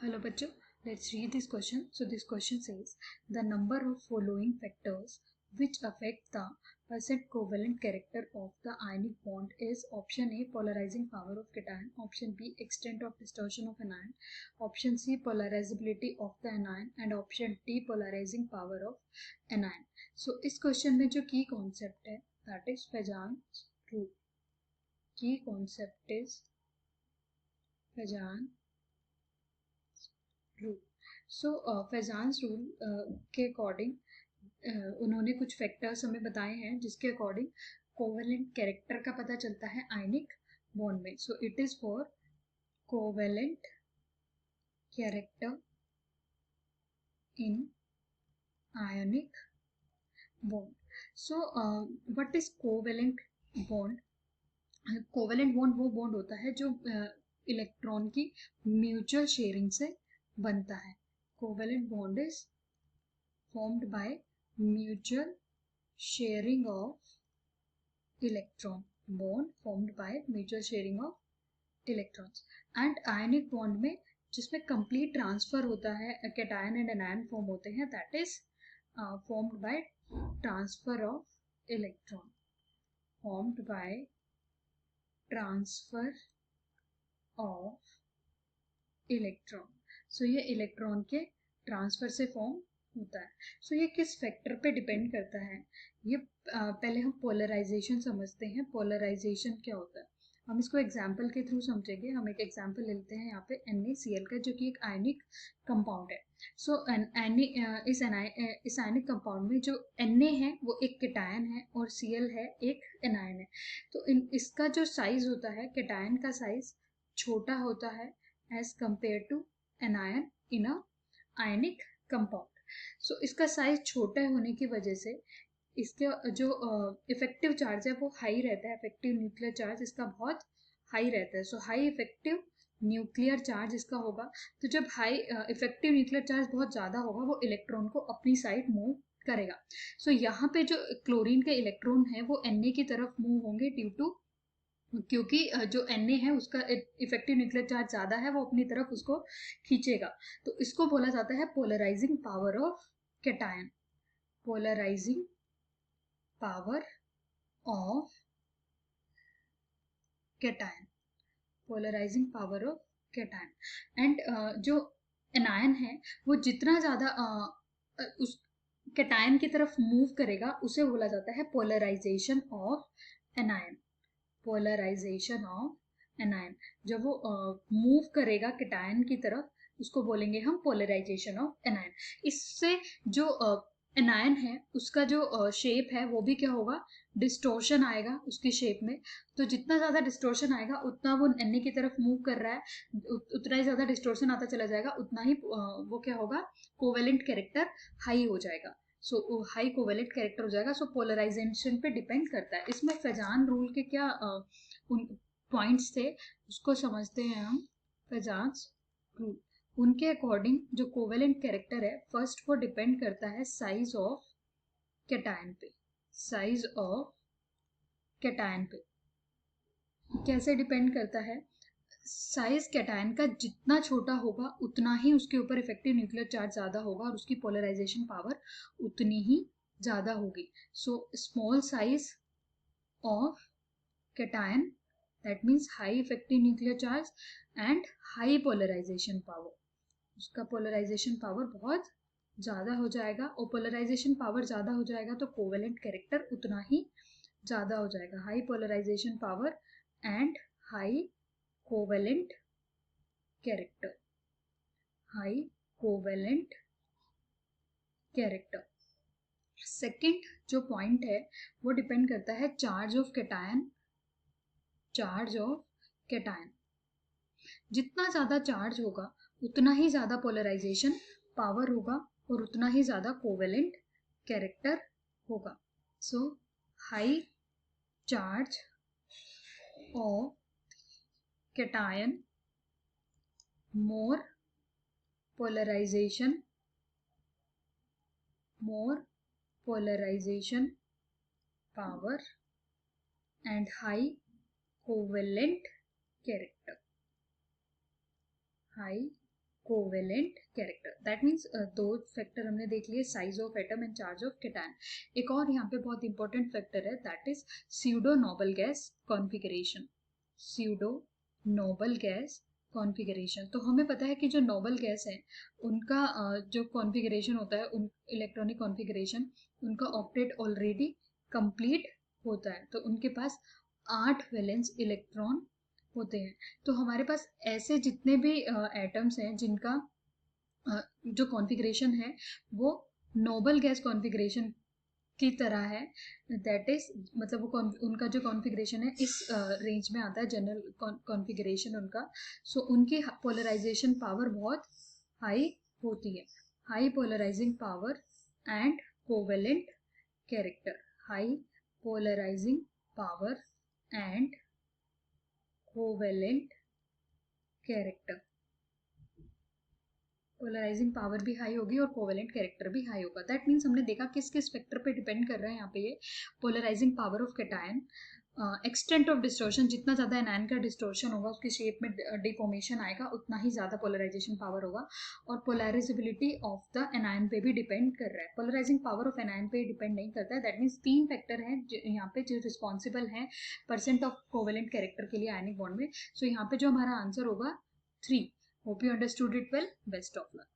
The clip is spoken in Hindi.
Hello bachcho, let's read this question. So this question says the number of following factors which affect the percent covalent character of the ionic bond is option A polarizing power of cation, option B extent of distortion of anion, option C polarizability of the anion and option D polarizing power of anion. So इस question में जो key concept है that is Fajans rule. Key concept is Fajans rule. So Fajans rule के अकॉर्डिंग उन्होंने कुछ फैक्टर्स हमें बताए हैं जिसके अकॉर्डिंग कोवेलेंट कैरेक्टर का पता चलता है आयनिक बॉन्ड में. So it is for covalent character in ionic bond. So what is covalent bond? Covalent bond वो बॉन्ड होता है जो इलेक्ट्रॉन की म्यूचुअल शेयरिंग से बनता है. Covalent bond is formed by mutual sharing of electron. Bond formed by mutual sharing of electrons. And ionic bond में जिसमें complete transfer होता है cation and anion form होते हैं that is formed by transfer of electron. Formed by transfer of electron. So ये इलेक्ट्रॉन के ट्रांसफर से फॉर्म होता है. सो ये किस फैक्टर पे डिपेंड करता है? ये पहले हम पोलराइजेशन समझते हैं. पोलराइजेशन क्या होता है हम इसको एग्जाम्पल के थ्रू समझेंगे. हम एक एग्जाम्पल लेते हैं यहाँ पे NaCl का जो कि एक आयनिक कंपाउंड है. सो इस आयनिक कंपाउंड में जो Na है वो एक केटायन है और Cl है एक एनायन है. तो इसका जो साइज होता है केटायन का साइज छोटा होता है as compare to anion in a ionic compound. So इसका साइज छोटा होने की वजह से इसके जो इफेक्टिव चार्ज है वो हाई रहता है. इफेक्टिव न्यूक्लियर चार्ज इसका बहुत हाई रहता है. सो हाई इफेक्टिव न्यूक्लियर चार्ज इसका होगा. तो जब हाई इफेक्टिव न्यूक्लियर चार्ज बहुत ज़्यादा होगा वो इलेक्ट्रॉन को अपनी साइड मूव करेगा. सो यहाँ पे जो क्लोरीन के इलेक्ट्रॉन है वो Na की तरफ मूव होंगे ड्यू टू क्योंकि जो Na है उसका इफेक्टिव न्यूक्लियर चार्ज ज़्यादा है वो अपनी तरफ उसको खींचेगा. तो इसको बोला जाता है polarising power of cation. Polarising power of cation. Polarising power of cation. And जो एनायन है वो जितना ज़्यादा उस केटायन की तरफ मूव करेगा उसे बोला जाता है polarisation of anion. Polarisation of anion. जब वो मूव करेगा केटायन की तरफ उसको बोलेंगे हम पोलराइजेशन ऑफ एनायन. इससे जो एनायन है उसका जो शेप है वो भी क्या होगा? डिस्टोर्शन आएगा उसकी शेप में. तो जितना ज़्यादा डिस्टोर्शन आएगा उतना वो Na की तरफ मूव कर रहा है उतना ही ज़्यादा डिस्टोर्शन आता चला जाएगा उतना ही वो क्या होगा? कोवेलेंट कैरेक्टर हाई हो जाएगा. सो हाई कोवेलेंट कैरेक्टर हो जाएगा. सो पोलराइजेशन पे डिपेंड करता है. इसमें फैजान रूल के क्या उन पॉइंट्स थे उसको समझते हैं हम. फैजान्स रूल उनके अकॉर्डिंग जो कोवेलेंट कैरेक्टर है फर्स्ट वो डिपेंड करता है साइज ऑफ केटायन पे. साइज ऑफ केटायन पे कैसे डिपेंड करता है? साइज केटायन का जितना छोटा होगा उतना ही उसके ऊपर इफेक्टिव न्यूक्लियर चार्ज ज़्यादा होगा और उसकी पोलराइजेशन पावर उतनी ही ज़्यादा होगी. So small size of cation that means high effective nuclear charge and high polarisation power. उसका पोलराइजेशन पावर बहुत ज़्यादा हो जाएगा और पोलराइजेशन पावर ज़्यादा हो जाएगा तो कोवेलेंट कैरेक्टर उतना ही ज़्यादा हो जाएगा. High polarisation power and high covalent character. High covalent character. Second जो पॉइंट है वो डिपेंड करता है charge of cation. Charge of cation जितना ज़्यादा चार्ज होगा उतना ही ज़्यादा पोलराइजेशन पावर होगा और उतना ही ज़्यादा कोवेलेंट कैरेक्टर होगा. So high charge of cation more polarization power and high covalent character. High covalent character. That means दो फैक्टर हमने देख लिए, size of atom and charge of cation. एक और यहाँ पे बहुत इंपॉर्टेंट फैक्टर है, that is pseudo noble gas configuration. Pseudo noble gas configuration. तो हमें पता है कि जो नोबल गैस है उनका जो कॉन्फ़िगरेशन होता है, उन इलेक्ट्रॉनिक कॉन्फ़िगरेशन, उनका ऑक्टेट ऑलरेडी कंप्लीट होता है। तो उनके पास 8 वैलेंस इलेक्ट्रॉन होते हैं। तो हमारे पास ऐसे जितने भी एटम्स हैं जिनका जो कॉन्फ़िगरेशन है वो नोबल गैस कॉन्फ़िगरेशन की तरह है, दैट इज मतलब वो उनका जो कॉन्फ़िगरेशन है इस रेंज में आता है, जनरल कॉन्फ़िगरेशन उनका। सो उनकी पोलराइजेशन पावर बहुत हाई होती है। High polarising power and covalent character. High polarising power and covalent character. Polarising power भी हाई होगी और कोवेलेंट कैरेक्टर भी हाई होगा। दैट मीन्स हमने देखा किस किस फैक्टर पे डिपेंड कर रहा है यहाँ पे ये। Polarising power of cation, extent of distortion, जितना ज़्यादा एनायन का डिस्टोर्शन होगा उसकी शेप में डिफॉर्मेशन आएगा उतना ही ज़्यादा पोलराइजेशन पावर होगा। और पोलराइजेबिलिटी ऑफ द एनायन पे भी डिपेंड कर रहा है, पोलराइजिंग पावर ऑफ एनायन पे डिपेंड नहीं करता है। दैट मीन्स 3 फैक्टर हैं यहाँ पे जो रिस्पॉन्सिबल हैं परसेंट ऑफ कोवेलेंट कैरेक्टर के लिए आयनिक बॉन्ड में। सो यहाँ पे जो हमारा आंसर होगा 3। Hope you understood it well. Best of luck.